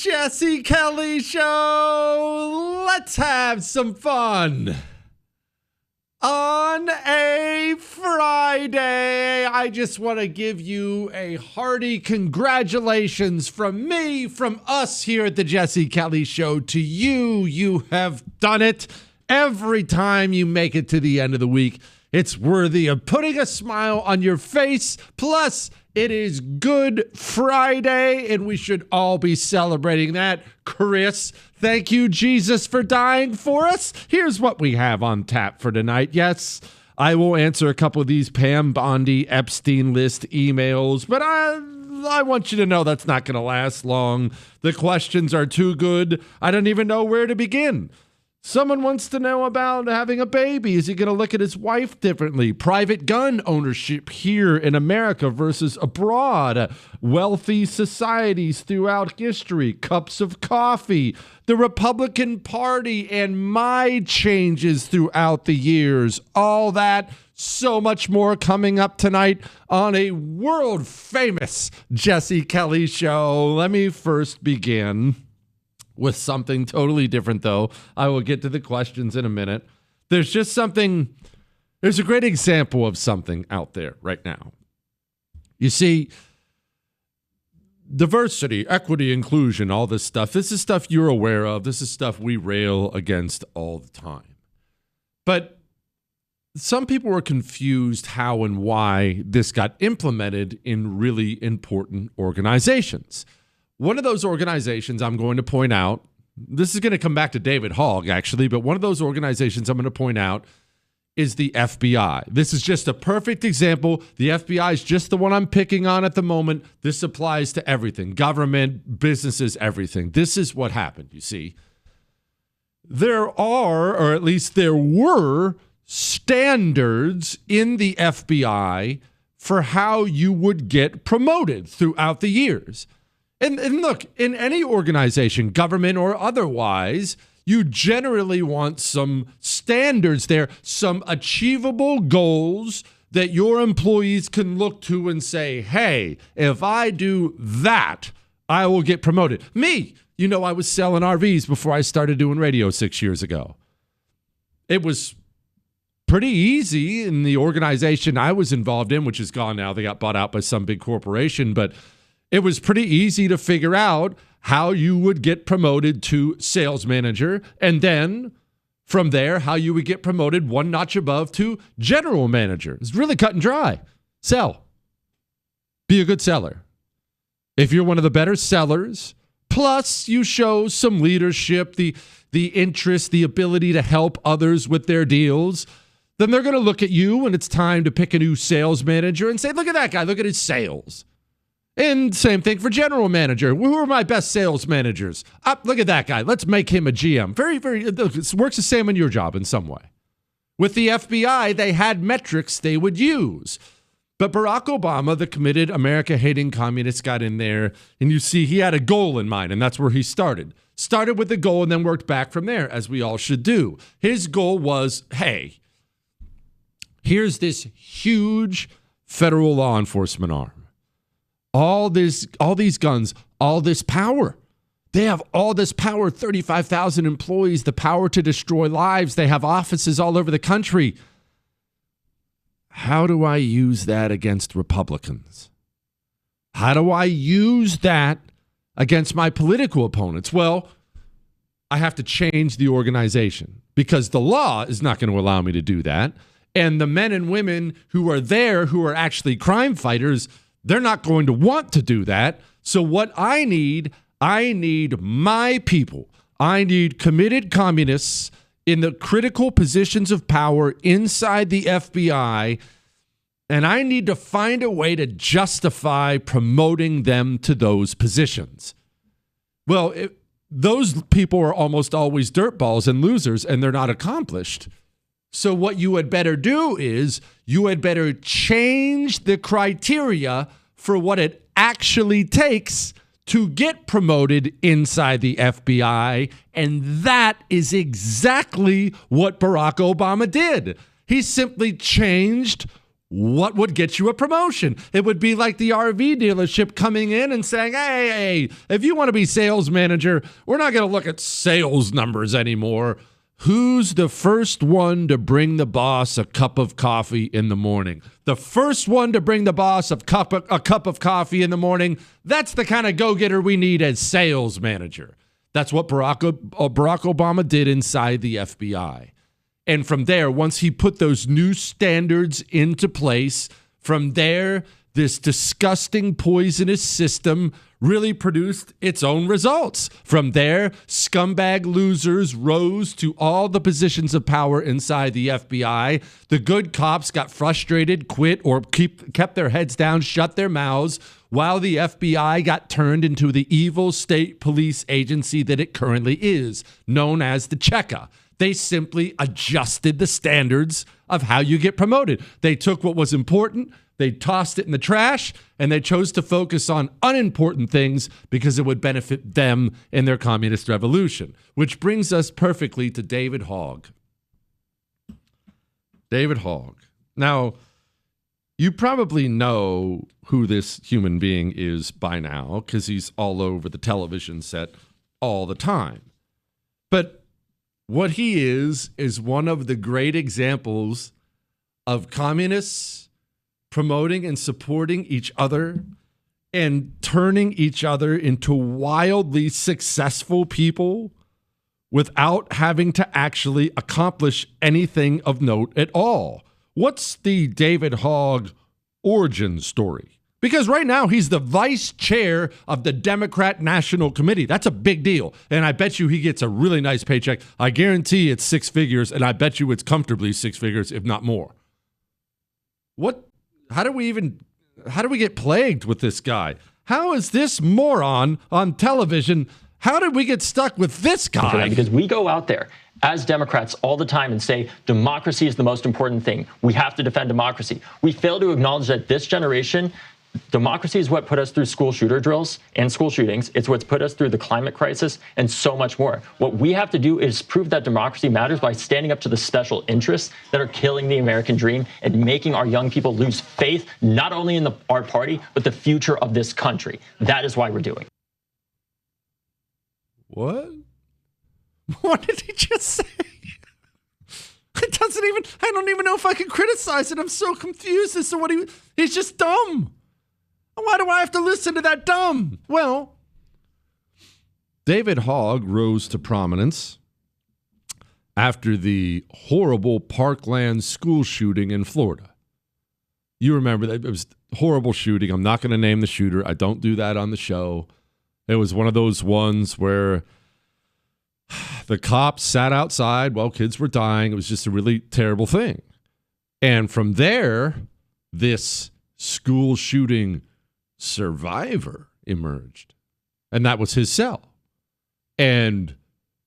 Jesse Kelly Show. Let's have some fun. On a Friday, I just want to give you a hearty congratulations from me, from us here at the Jesse Kelly Show to you. You have done it. Every time you make it to the end of the week, it's worthy of putting a smile on your face. Plus, it is Good Friday, and we should all be celebrating that. Chris, thank you, Jesus, for dying for us. Here's what we have on tap for tonight. Yes, I will answer a couple of these Pam Bondi Epstein list emails, but I want you to know that's not going to last long. The questions are too good. I don't even know where to begin. Someone wants to know about having a baby. Is he going to look at his wife differently? Private gun ownership here in America versus abroad. Wealthy societies throughout history. Cups of coffee. The Republican Party and my changes throughout the years. All that, so much more coming up tonight on a world famous Jesse Kelly Show. Let me first begin with something totally different, though. I will get to the questions in a minute. There's a great example of something out there right now. You see, diversity, equity, inclusion, all this stuff. This is stuff you're aware of. This is stuff we rail against all the time. But some people were confused how and why this got implemented in really important organizations. One of those organizations I'm going to point out, this is going to come back to David Hogg, actually, but one of those organizations I'm going to point out is the FBI. This is just a perfect example. The FBI is just the one I'm picking on at the moment. This applies to everything, government, businesses, everything. This is what happened, you see. There are, or at least there were, standards in the FBI for how you would get promoted throughout the years. And look, in any organization, government or otherwise, you generally want some standards there, some achievable goals that your employees can look to and say, hey, if I do that, I will get promoted. Me, I was selling RVs before I started doing radio 6 years ago. It was pretty easy in the organization I was involved in, which is gone now. They got bought out by some big corporation, but it was pretty easy to figure out how you would get promoted to sales manager, and then from there, how you would get promoted one notch above to general manager. It's really cut and dry. Sell. Be a good seller. If you're one of the better sellers, plus you show some leadership, the interest, the ability to help others with their deals, then they're going to look at you when it's time to pick a new sales manager and say, look at that guy, look at his sales. And same thing for general manager. Who are my best sales managers? Look at that guy. Let's make him a GM. It works the same in your job in some way. With the FBI, they had metrics they would use. But Barack Obama, the committed America-hating communist, got in there, and you see he had a goal in mind, and that's where he started. Started with the goal and then worked back from there, as we all should do. His goal was, hey, here's this huge federal law enforcement arm. All these guns, all this power. They have all this power, 35,000 employees, the power to destroy lives. They have offices all over the country. How do I use that against Republicans? How do I use that against my political opponents? Well, I have to change the organization because the law is not going to allow me to do that. And the men and women who are there, who are actually crime fighters, they're not going to want to do that. So what I need my people. I need committed communists in the critical positions of power inside the FBI, and I need to find a way to justify promoting them to those positions. Well, those people are almost always dirtballs and losers, and they're not accomplished. So what you had better do is you had better change the criteria for what it actually takes to get promoted inside the FBI. And that is exactly what Barack Obama did. He simply changed what would get you a promotion? It would be like the RV dealership coming in and saying, hey, if you want to be sales manager, we're not going to look at sales numbers anymore. Who's the first one to bring the boss a cup of coffee in the morning? The first one to bring the boss a cup of coffee in the morning, that's the kind of go-getter we need as sales manager. That's what Barack Obama did inside the FBI. And from there, once he put those new standards into place, from there, this disgusting, poisonous system really produced its own results. From there, scumbag losers rose to all the positions of power inside the FBI. The good cops got frustrated, quit, or kept their heads down, shut their mouths, while the FBI got turned into the evil state police agency that it currently is, known as the Cheka. They simply adjusted the standards of how you get promoted. They took what was important, they tossed it in the trash, and they chose to focus on unimportant things because it would benefit them in their communist revolution. Which brings us perfectly to David Hogg. David Hogg. Now, you probably know who this human being is by now because he's all over the television set all the time. But what he is one of the great examples of communists promoting and supporting each other and turning each other into wildly successful people without having to actually accomplish anything of note at all. What's the David Hogg origin story? Because right now he's the vice chair of the Democrat National Committee. That's a big deal. And I bet you he gets a really nice paycheck. I guarantee it's six figures, and I bet you it's comfortably six figures, if not more. How do we get plagued with this guy? How is this moron on television? How did we get stuck with this guy? Because we go out there as Democrats all the time and say democracy is the most important thing. We have to defend democracy. We fail to acknowledge that this generation, democracy is what put us through school shooter drills and school shootings. It's what's put us through the climate crisis and so much more. What we have to do is prove that democracy matters by standing up to the special interests that are killing the American dream and making our young people lose faith, not only in our party, but the future of this country. That is why we're doing. What? What did he just say? I don't even know if I can criticize it. I'm so confused as to what he's just dumb. Why do I have to listen to that dumb? Well, David Hogg rose to prominence after the horrible Parkland school shooting in Florida. You remember that it was a horrible shooting. I'm not going to name the shooter. I don't do that on the show. It was one of those ones where the cops sat outside while kids were dying. It was just a really terrible thing. And from there, this school shooting survivor emerged. And that was his cell. And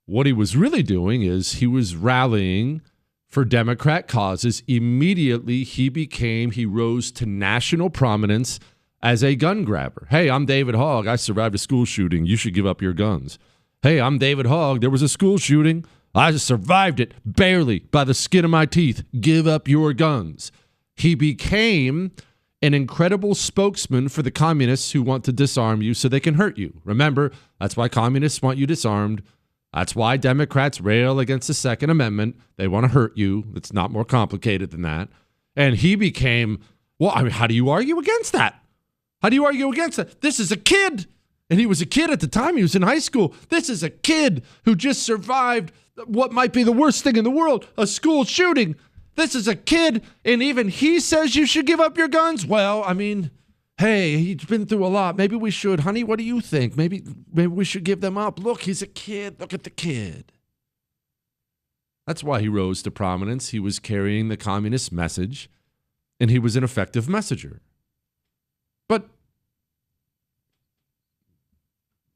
what he was really doing is he was rallying for Democrat causes. Immediately, he rose to national prominence as a gun grabber. Hey, I'm David Hogg. I survived a school shooting. You should give up your guns. Hey, I'm David Hogg. There was a school shooting. I just survived it barely by the skin of my teeth. Give up your guns. He became an incredible spokesman for the communists who want to disarm you so they can hurt you. Remember, that's why communists want you disarmed. That's why Democrats rail against the Second Amendment. They want to hurt you. It's not more complicated than that. And he became, well, I mean, how do you argue against that? How do you argue against that? This is a kid. And he was a kid at the time. He was in high school. This is a kid who just survived what might be the worst thing in the world, a school shooting. This is a kid, and even he says you should give up your guns? Well, I mean, hey, he's been through a lot. Maybe we should. Honey, what do you think? Maybe we should give them up. Look, he's a kid. Look at the kid. That's why he rose to prominence. He was carrying the communist message, and he was an effective messenger. But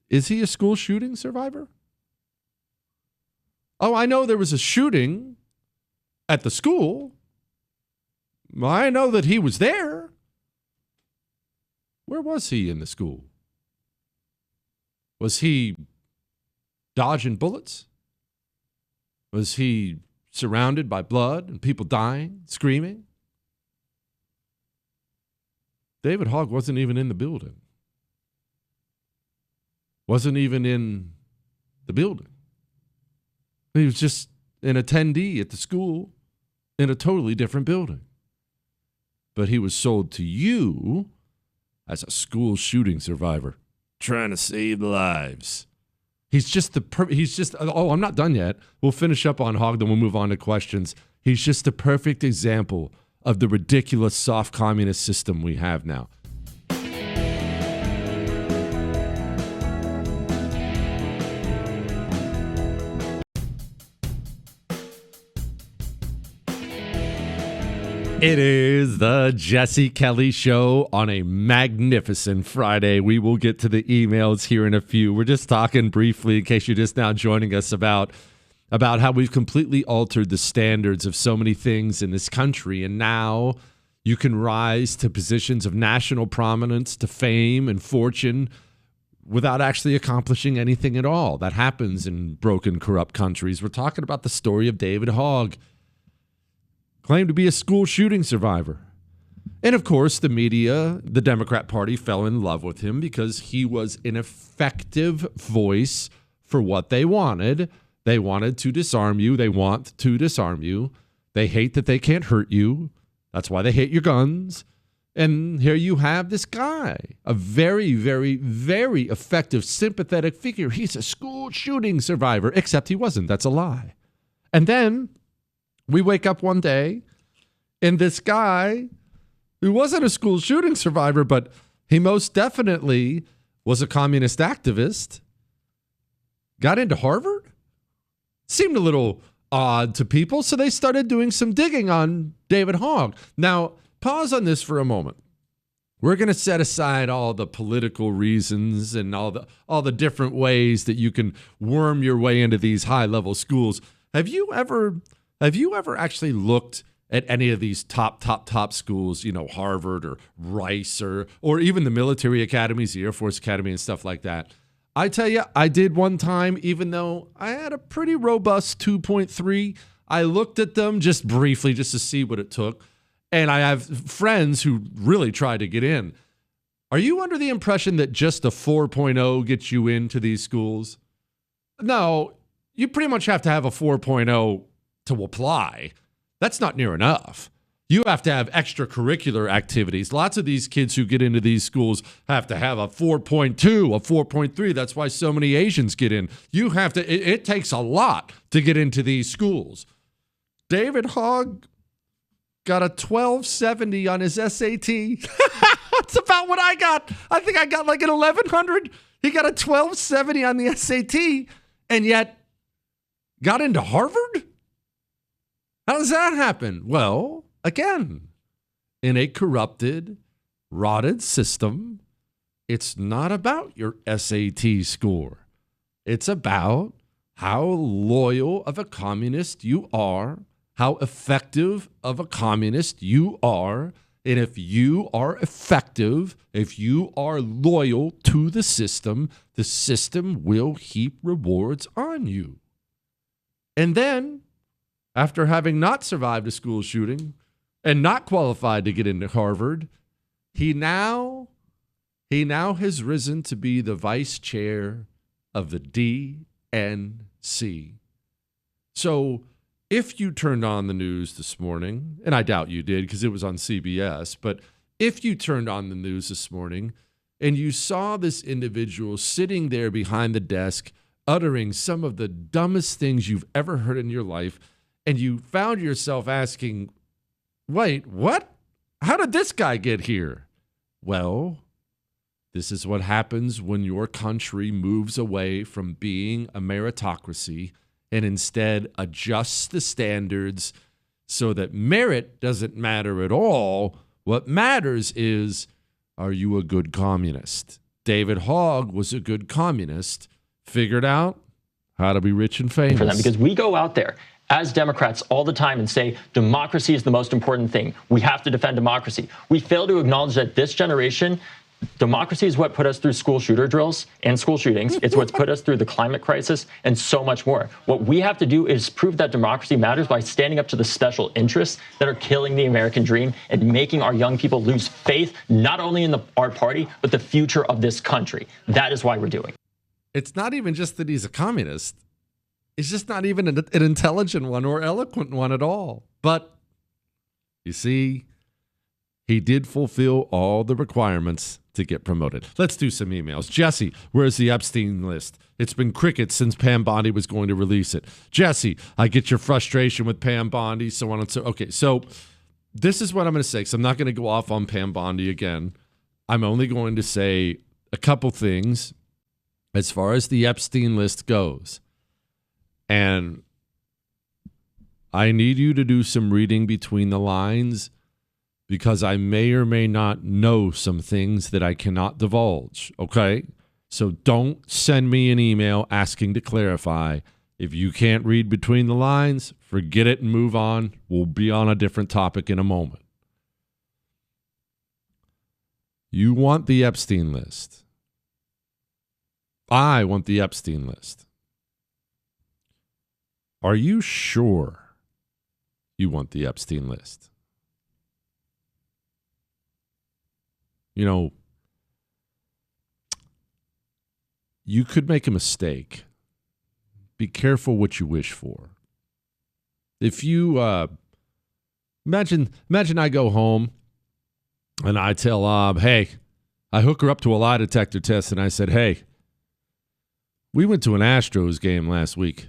is he a school shooting survivor? Oh, I know there was a shooting at the school. I know that he was there. Where was he in the school? Was he dodging bullets? Was he surrounded by blood and people dying, screaming? David Hogg wasn't even in the building. Wasn't even in the building. He was just an attendee at the school in a totally different building. But he was sold to you as a school shooting survivor trying to save lives. Oh, I'm not done yet. We'll finish up on Hogg, then we'll move on to questions. He's just the perfect example of the ridiculous soft communist system we have now. It is the Jesse Kelly Show on a magnificent Friday. We will get to the emails here in a few. We're just talking briefly, in case you're just now joining us, about how we've completely altered the standards of so many things in this country. And now you can rise to positions of national prominence, to fame and fortune, without actually accomplishing anything at all. That happens in broken, corrupt countries. We're talking about the story of David Hogg, claimed to be a school shooting survivor. And of course, the media, the Democrat Party, fell in love with him because he was an effective voice for what they wanted. They wanted to disarm you. They want to disarm you. They hate that they can't hurt you. That's why they hate your guns. And here you have this guy, a very, very, very effective, sympathetic figure. He's a school shooting survivor, except he wasn't. That's a lie. And then we wake up one day, and this guy, who wasn't a school shooting survivor, but he most definitely was a communist activist, got into Harvard? Seemed a little odd to people, so they started doing some digging on David Hogg. Now, pause on this for a moment. We're going to set aside all the political reasons and all the different ways that you can worm your way into these high-level schools. Have you ever actually looked at any of these top schools, Harvard or Rice or even the military academies, the Air Force Academy and stuff like that? I tell you, I did one time, even though I had a pretty robust 2.3. I looked at them just briefly just to see what it took. And I have friends who really tried to get in. Are you under the impression that just a 4.0 gets you into these schools? No, you pretty much have to have a 4.0 to apply. That's not near enough. You have to have extracurricular activities. Lots of these kids who get into these schools have to have a 4.2, a 4.3. That's why so many Asians get in. You have to, it takes a lot to get into these schools. David Hogg got a 1270 on his SAT. That's about what I got. I think I got like an 1100. He got a 1270 on the SAT and yet got into Harvard? How does that happen? Well, again, in a corrupted, rotted system, it's not about your SAT score. It's about how loyal of a communist you are, how effective of a communist you are. And if you are effective, if you are loyal to the system will heap rewards on you. And then, after having not survived a school shooting and not qualified to get into Harvard, he now has risen to be the vice chair of the DNC. So if you turned on the news this morning, and I doubt you did because it was on CBS, but if you turned on the news this morning and you saw this individual sitting there behind the desk uttering some of the dumbest things you've ever heard in your life, and you found yourself asking, wait, what? How did this guy get here? Well, this is what happens when your country moves away from being a meritocracy and instead adjusts the standards so that merit doesn't matter at all. What matters is, are you a good communist? David Hogg was a good communist, figured out how to be rich and famous. For them, because we go out there as Democrats all the time and say democracy is the most important thing. We have to defend democracy. We fail to acknowledge that this generation, Democracy is what put us through school shooter drills and school shootings. It's what's put us through the climate crisis and so much more. What we have to do is prove that democracy matters by standing up to the special interests that are killing the American dream and making our young people lose faith, not only in our party, but the future of this country. That is why we're doing it. It's not even just that he's a communist. It's just not even an intelligent one or eloquent one at all. But you see, he did fulfill all the requirements to get promoted. Let's do some emails. Jesse, where's the Epstein list? It's been crickets since Pam Bondi was going to release it. Jesse, I get your frustration with Pam Bondi, so on and so. Okay, so this is what I'm going to say, because I'm not going to go off on Pam Bondi again. I'm only going to say a couple things as far as the Epstein list goes. And I need you to do some reading between the lines, because I may or may not know some things that I cannot divulge, okay? So don't send me an email asking to clarify. If you can't read between the lines, forget it and move on. We'll be on a different topic in a moment. You want the Epstein list. I want the Epstein list. Are you sure you want the Epstein list? You know, you could make a mistake. Be careful what you wish for. If you imagine I go home and I tell hey, I hook her up to a lie detector test and I said, hey, we went to an Astros game last week.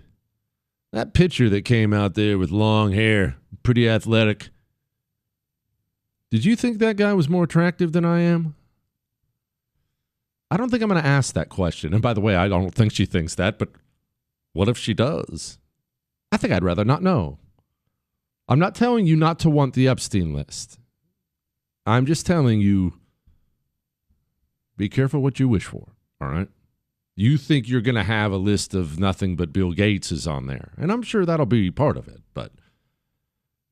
That pitcher that came out there with long hair, pretty athletic. Did you think that guy was more attractive than I am? I don't think I'm going to ask that question. And by the way, I don't think she thinks that, but what if she does? I think I'd rather not know. I'm not telling you not to want the Epstein list. I'm just telling you, be careful what you wish for, all right? You think you're going to have a list of nothing but Bill Gates is on there, and I'm sure that'll be part of it, but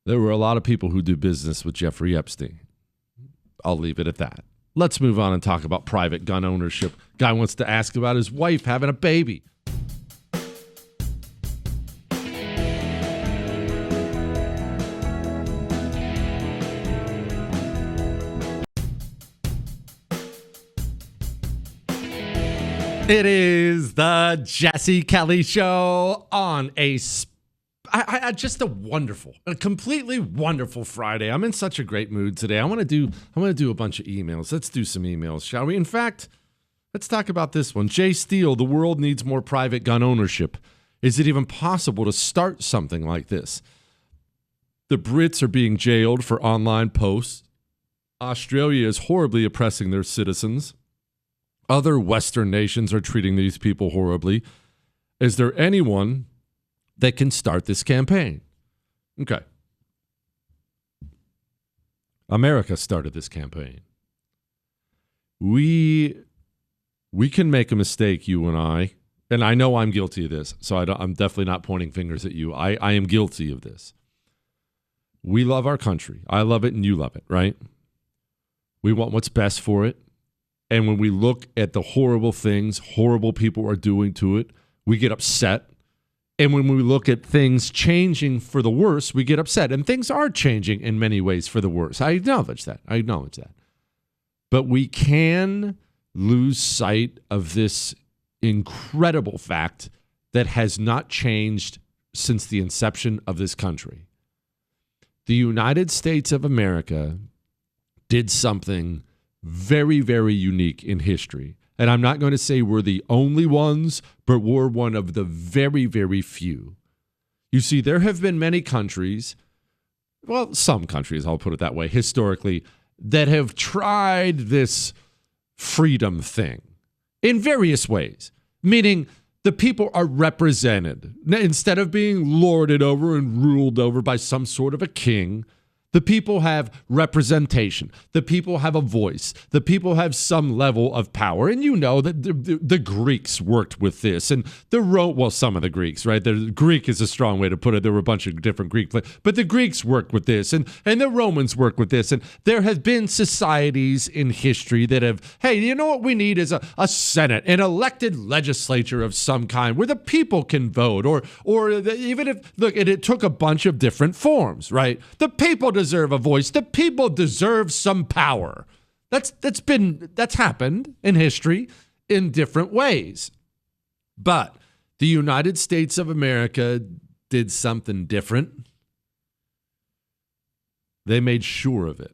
there were a lot of people who do business with Jeffrey Epstein. I'll leave it at that. Let's move on and talk about private gun ownership. Guy wants to ask about his wife having a baby. It is the Jesse Kelly Show on just a completely wonderful Friday. I'm in such a great mood today. I want to do a bunch of emails. Let's do some emails, shall we? In fact, let's talk about this one. Jay Steele, the world needs more private gun ownership. Is it even possible to start something like this? The Brits are being jailed for online posts. Australia is horribly oppressing their citizens. Other Western nations are treating these people horribly. Is there anyone that can start this campaign? Okay. America started this campaign. We can make a mistake, you and I know I'm guilty of this, so I'm definitely not pointing fingers at you. I am guilty of this. We love our country. I love it and you love it, right? We want what's best for it. And when we look at the horrible things horrible people are doing to it, we get upset. And when we look at things changing for the worse, we get upset. And things are changing in many ways for the worse. I acknowledge that. But we can lose sight of this incredible fact that has not changed since the inception of this country. The United States of America did something very, very unique in history. And I'm not going to say we're the only ones, but we're one of the very, very few. You see, there have been many countries, well, some countries, I'll put it that way, historically, that have tried this freedom thing in various ways, meaning the people are represented. Instead of being lorded over and ruled over by some sort of a king, The people have representation. The people have a voice. The people have some level of power. And you know that the Greeks worked with this. And some of the Greeks, right? The Greek is a strong way to put it. There were a bunch of different Greek, but the Greeks worked with this. And the Romans worked with this. And there have been societies in history that have, hey, you know what we need is a Senate, an elected legislature of some kind where the people can vote. Even if, look, it took a bunch of different forms, right? The people deserve a voice. The people deserve some power. That's happened in history in different ways. But the United States of America did something different. They made sure of it.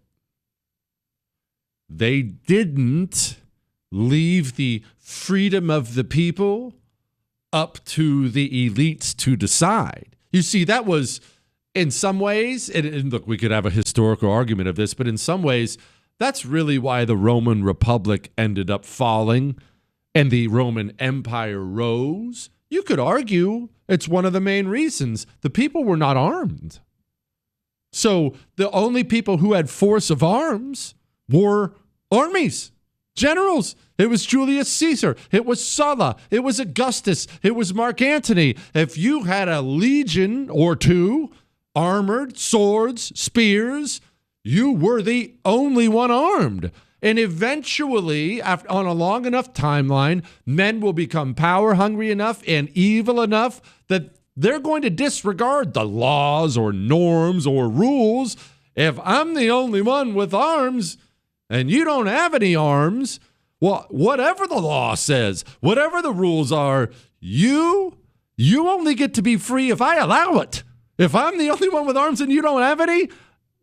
They didn't leave the freedom of the people up to the elites to decide. You see, that was, in some ways, and look, we could have a historical argument of this, but in some ways, that's really why the Roman Republic ended up falling and the Roman Empire rose. You could argue it's one of the main reasons. The people were not armed. So the only people who had force of arms were armies, generals. It was Julius Caesar. It was Sulla. It was Augustus. It was Mark Antony. If you had a legion or two, armored, swords, spears, you were the only one armed. And eventually, on a long enough timeline, men will become power hungry enough and evil enough that they're going to disregard the laws or norms or rules. If I'm the only one with arms and you don't have any arms, well, whatever the law says, whatever the rules are, you only get to be free if I allow it. If I'm the only one with arms and you don't have any,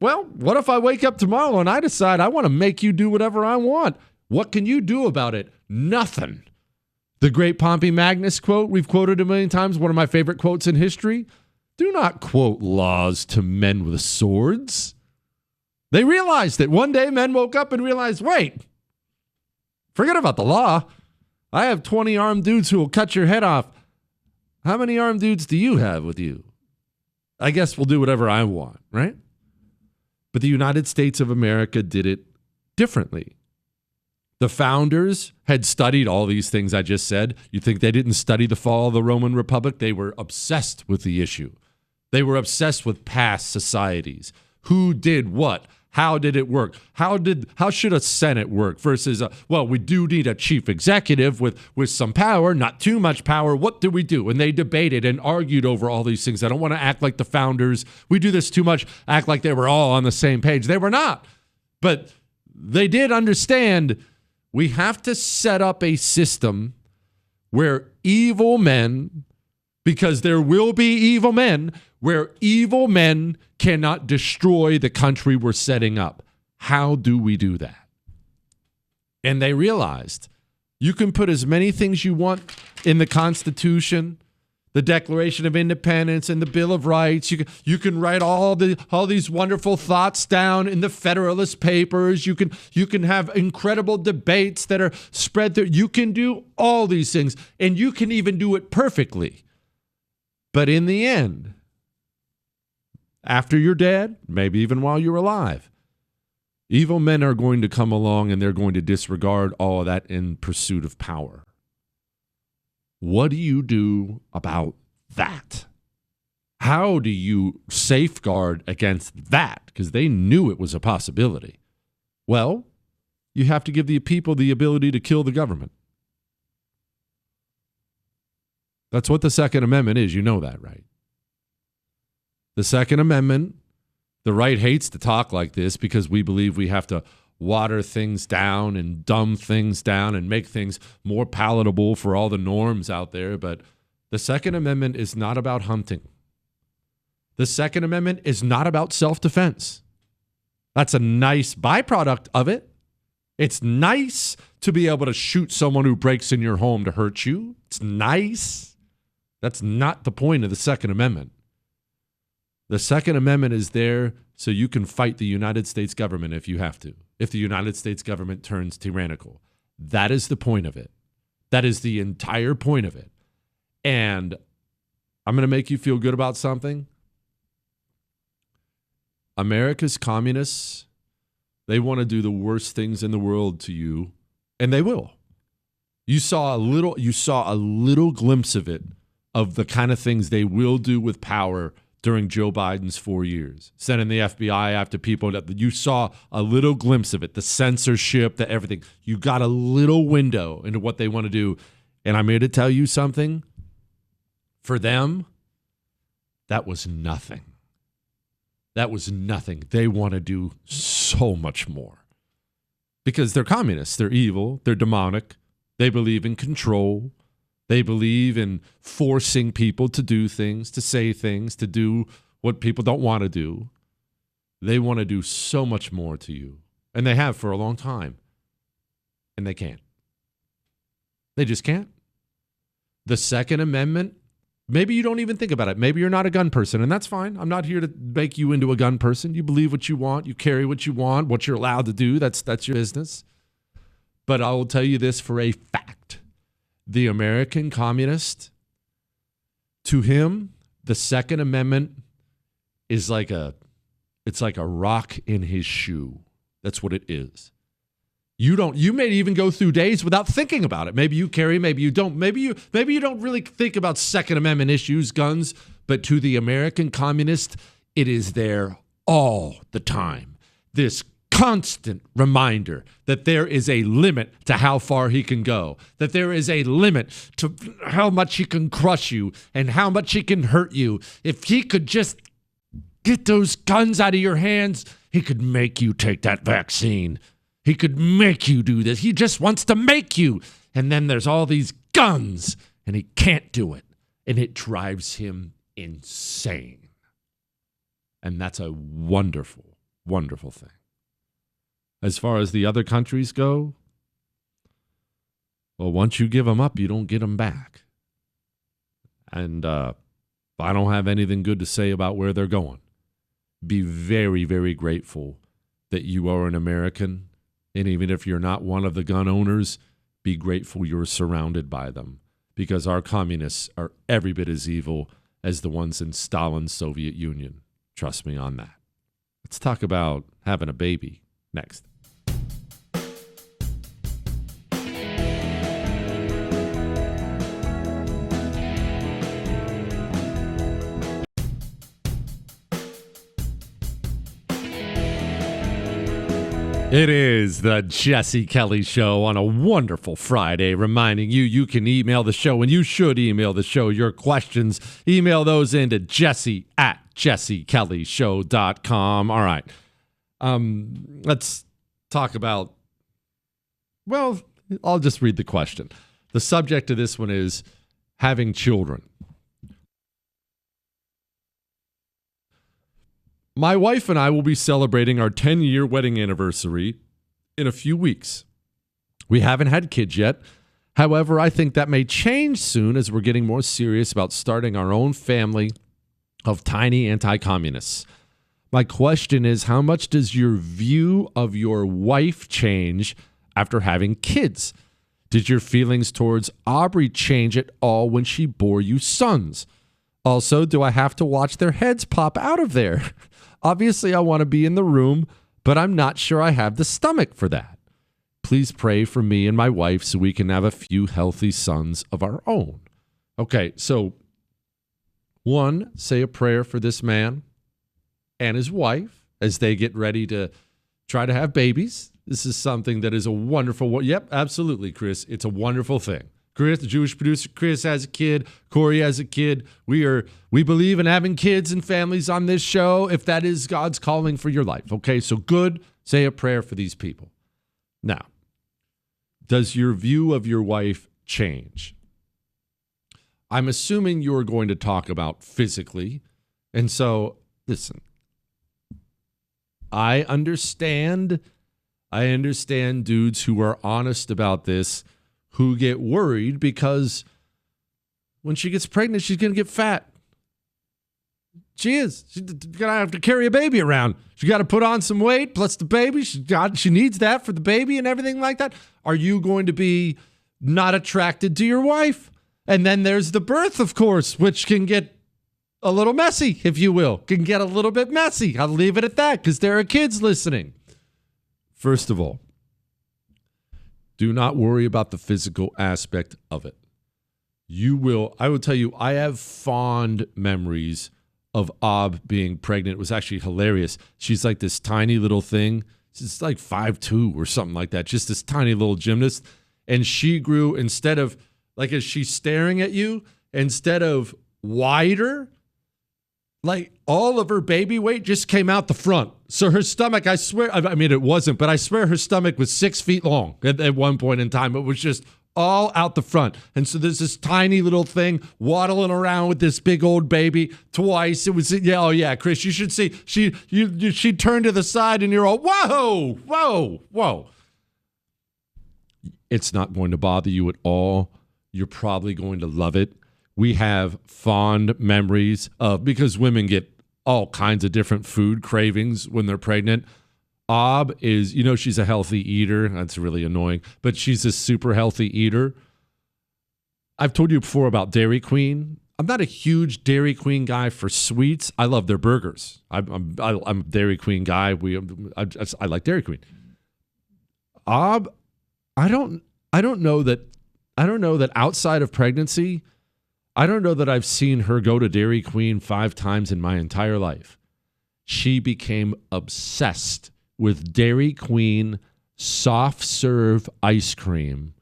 well, what if I wake up tomorrow and I decide I want to make you do whatever I want? What can you do about it? Nothing. The great Pompey Magnus quote, we've quoted a million times, one of my favorite quotes in history. Do not quote laws to men with swords. They realized that one day men woke up and realized, wait, forget about the law. I have 20 armed dudes who will cut your head off. How many armed dudes do you have with you? I guess we'll do whatever I want, right? But the United States of America did it differently. The founders had studied all these things I just said. You think they didn't study the fall of the Roman Republic? They were obsessed with the issue. They were obsessed with past societies. Who did what? How did it work? How should a Senate work versus, we do need a chief executive with some power, not too much power. What do we do? And they debated and argued over all these things. I don't want to act like the founders. We do this too much, act like they were all on the same page. They were not. But they did understand we have to set up a system where evil men, because there will be evil men, where evil men cannot destroy the country we're setting up. How do we do that? And they realized you can put as many things you want in the Constitution, the Declaration of Independence and the Bill of Rights. You can write all these wonderful thoughts down in the Federalist Papers. You can have incredible debates that are spread there. You can do all these things, and you can even do it perfectly. But in the end, after you're dead, maybe even while you're alive, evil men are going to come along and they're going to disregard all of that in pursuit of power. What do you do about that? How do you safeguard against that? Because they knew it was a possibility. Well, you have to give the people the ability to kill the government. That's what the Second Amendment is. You know that, right? The Second Amendment, the right hates to talk like this because we believe we have to water things down and dumb things down and make things more palatable for all the norms out there. But the Second Amendment is not about hunting. The Second Amendment is not about self-defense. That's a nice byproduct of it. It's nice to be able to shoot someone who breaks in your home to hurt you. It's nice. That's not the point of the Second Amendment. The Second Amendment is there so you can fight the United States government if you have to, if the United States government turns tyrannical. That is the point of it. That is the entire point of it. And I'm going to make you feel good about something. America's communists, they want to do the worst things in the world to you, and they will. You saw a little glimpse of it, of the kind of things they will do with power during Joe Biden's 4 years. Sending the FBI after people. You saw a little glimpse of it, the censorship, the everything. You got a little window into what they want to do. And I'm here to tell you something. For them, that was nothing. That was nothing. They want to do so much more. Because they're communists. They're evil. They're demonic. They believe in control. They believe in forcing people to do things, to say things, to do what people don't want to do. They want to do so much more to you. And they have for a long time. And they can't. They just can't. The Second Amendment, maybe you don't even think about it. Maybe you're not a gun person, and that's fine. I'm not here to make you into a gun person. You believe what you want. You carry what you want, what you're allowed to do. That's your business. But I will tell you this for a fact. The American communist, to him, the Second Amendment is it's like a rock in his shoe. That's what it is. You may even go through days without thinking about it. Maybe you carry, maybe you don't. Maybe you don't really think about Second Amendment issues, guns, but to the American communist, it is there all the time. This constant reminder that there is a limit to how far he can go, that there is a limit to how much he can crush you and how much he can hurt you. If he could just get those guns out of your hands, he could make you take that vaccine. He could make you do this. He just wants to make you. And then there's all these guns, and he can't do it. And it drives him insane. And that's a wonderful, wonderful thing. As far as the other countries go, well, once you give them up, you don't get them back. And I don't have anything good to say about where they're going. Be very, very grateful that you are an American. And even if you're not one of the gun owners, be grateful you're surrounded by them. Because our communists are every bit as evil as the ones in Stalin's Soviet Union. Trust me on that. Let's talk about having a baby next. It is the Jesse Kelly Show on a wonderful Friday, reminding you can email the show, and you should email the show your questions. Email those into jesse@jessekellyshow.com. All right. Let's talk about, well, I'll just read the question. The subject of this one is having children. My wife and I will be celebrating our 10-year wedding anniversary in a few weeks. We haven't had kids yet. However, I think that may change soon as we're getting more serious about starting our own family of tiny anti-communists. My question is, how much does your view of your wife change after having kids? Did your feelings towards Aubrey change at all when she bore you sons? Also, do I have to watch their heads pop out of there? Obviously, I want to be in the room, but I'm not sure I have the stomach for that. Please pray for me and my wife so we can have a few healthy sons of our own. Okay, so one, say a prayer for this man and his wife as they get ready to try to have babies. This is something that is a wonderful, yep, absolutely, Chris. It's a wonderful thing. Chris, the Jewish producer, Chris has a kid. Corey has a kid. We believe in having kids and families on this show if that is God's calling for your life. Okay, so good. Say a prayer for these people. Now, does your view of your wife change? I'm assuming you're going to talk about physically. And so, listen, I understand dudes who are honest about this, who get worried because when she gets pregnant, she's going to get fat. She is. She's going to have to carry a baby around. She got to put on some weight, plus the baby. She needs that for the baby and everything like that. Are you going to be not attracted to your wife? And then there's the birth, of course, which can get a little messy, if you will. Can get a little bit messy. I'll leave it at that because there are kids listening. First of all, do not worry about the physical aspect of it. I will tell you, I have fond memories of Ob being pregnant. It was actually hilarious. She's like this tiny little thing. She's like 5'2" or something like that. Just this tiny little gymnast. And she grew, instead of, like, as she's staring at you, instead of wider, like all of her baby weight just came out the front. So her stomach, I swear, I mean, it wasn't, but I swear her stomach was 6 feet long at one point in time. It was just all out the front. And so there's this tiny little thing waddling around with this big old baby twice. It was, yeah, oh yeah, Chris, you should see. She turned to the side and you're all, whoa, whoa, whoa. It's not going to bother you at all. You're probably going to love it. We have fond memories of, because women get all kinds of different food cravings when they're pregnant. Ob is, she's a healthy eater. That's really annoying, but she's a super healthy eater. I've told you before about Dairy Queen. I'm not a huge Dairy Queen guy for sweets. I love their burgers. I'm a Dairy Queen guy. I like Dairy Queen. Ob, I don't know that outside of pregnancy, I don't know that I've seen her go to Dairy Queen 5 times in my entire life. She became obsessed with Dairy Queen soft serve ice cream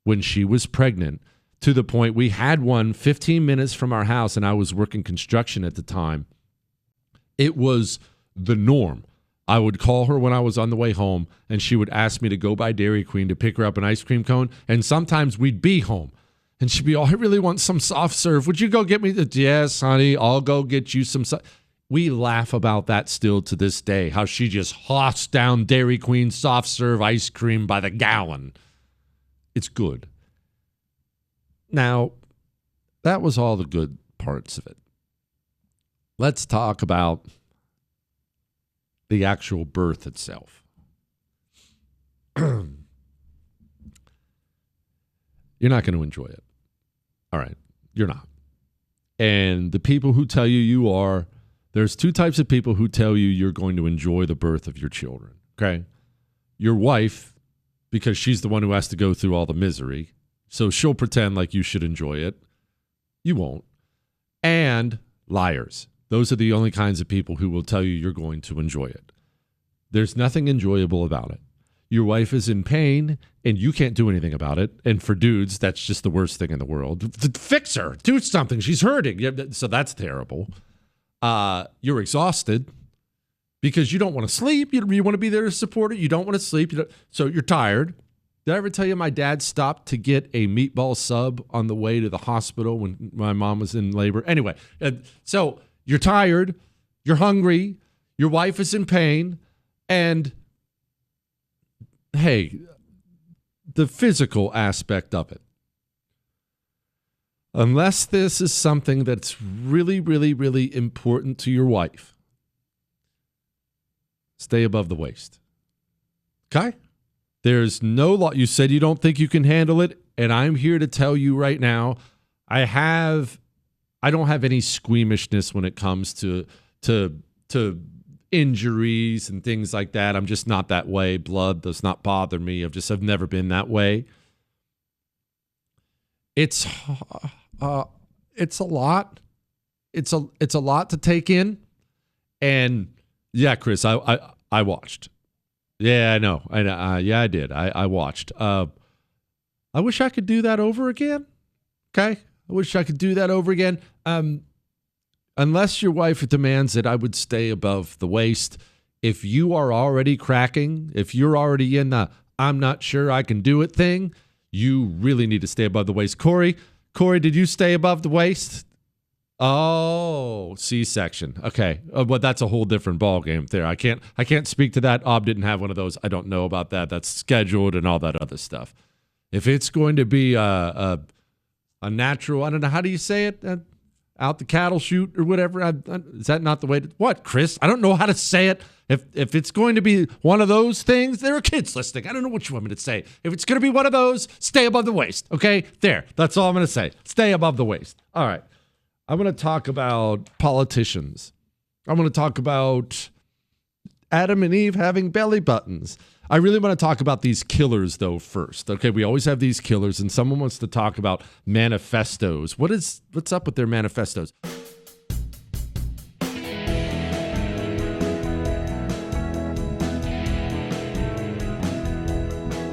when she was pregnant, to the point we had one 15 minutes from our house, and I was working construction at the time. It was the norm. I would call her when I was on the way home, and she would ask me to go by Dairy Queen to pick her up an ice cream cone, and sometimes we'd be home. And she'd be, I really want some soft serve. Would you go get me the? Yes, honey, I'll go get you some. We laugh about that still to this day, how she just hoffs down Dairy Queen soft serve ice cream by the gallon. It's good. Now, that was all the good parts of it. Let's talk about the actual birth itself. You're not going to enjoy it. All right, you're not. And the people who tell you are, there's 2 types of people who tell you you're going to enjoy the birth of your children, okay? Your wife, because she's the one who has to go through all the misery, so she'll pretend like you should enjoy it. You won't. And liars. Those are the only kinds of people who will tell you you're going to enjoy it. There's nothing enjoyable about it. Your wife is in pain, and you can't do anything about it. And for dudes, that's just the worst thing in the world. Fix her. Do something. She's hurting. So that's terrible. You're exhausted because you don't want to sleep. You want to be there to support her. You don't want to sleep. So you're tired. Did I ever tell you my dad stopped to get a meatball sub on the way to the hospital when my mom was in labor? Anyway, so you're tired. You're hungry. Your wife is in pain. And hey, the physical aspect of it. Unless this is something that's really, really, really important to your wife, stay above the waist. Okay? There's no law. You said you don't think you can handle it, and I'm here to tell you right now, I don't have any squeamishness when it comes to injuries and things like that. I'm just not that way. Blood does not bother me. I've never been that way. It's a lot. It's a lot to take in. And yeah, Chris, I watched. Yeah, I know. Yeah, I did. I watched. I wish I could do that over again. Okay, I wish I could do that over again. Unless your wife demands it, I would stay above the waist. If you are already cracking, if you're already in the I'm not sure I can do it thing, you really need to stay above the waist. Corey, did you stay above the waist? Oh, C-section. Okay, but that's a whole different ballgame there. I can't speak to that. Ob didn't have one of those. I don't know about that. That's scheduled and all that other stuff. If it's going to be a natural, I don't know, how do you say it? Out the cattle chute or whatever. Is that not the way to, what, Chris? I don't know how to say it. If it's going to be one of those things, there are kids listening. I don't know what you want me to say. If it's going to be one of those, stay above the waist. Okay, there. That's all I'm going to say. Stay above the waist. All right. I'm going to talk about politicians. I'm going to talk about Adam and Eve having belly buttons. I really want to talk about these killers, though, first. Okay, we always have these killers, and someone wants to talk about manifestos. What's up with their manifestos?